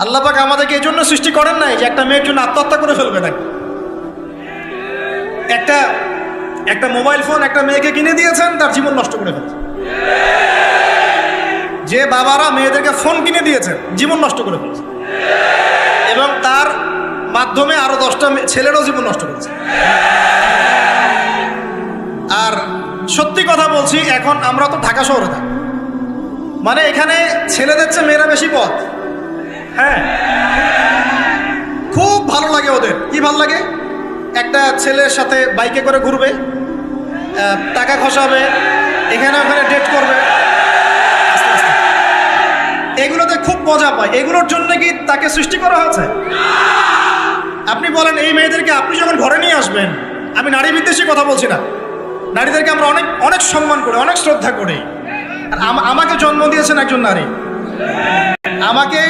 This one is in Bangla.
আল্লাহ পাক আমাদেরকে এই জন্য সৃষ্টি করেন নাই যে একটা মেয়ের জন্য আত্মহত্যা করে ফেলবে নাকি। একটা একটা মোবাইল ফোন একটা মেয়েকে কিনে দিয়েছেন, তার জীবন নষ্ট করে ফেলছে। যে বাবারা মেয়েদেরকে ফোন কিনে দিয়েছেন, জীবন নষ্ট করে ফেলছে, এবং তার মাধ্যমে আরো 10টা ছেলেরও জীবন নষ্ট করেছে। আর সত্যি কথা বলছি, এখন আমরা তো ঢাকা শহরে থাকি, মানে এখানে ছেলেদের চেয়ে মেয়েরা বেশি পথ। হ্যাঁ, খুব ভালো লাগে ওদের। কি ভালো লাগে? একটা ছেলের সাথে বাইকে করে ঘুরবে, টাকা খসাবে, এখানে ওখানে ডেট করবে, এগুলোতে খুব মজা পায়। এগুলোর জন্য কি তাকে সৃষ্টি করা হয়েছে? আপনি বলেন এই মেয়েদেরকে আপনি যখন ঘরে নিয়ে আসবেন, আমি নারী বিদ্বেষী কথা বলছি না, নারীদেরকে আমরা অনেক অনেক সম্মান করি, অনেক শ্রদ্ধা করি। আর আমাকে জন্ম দিয়েছেন একজন নারী, আমাকে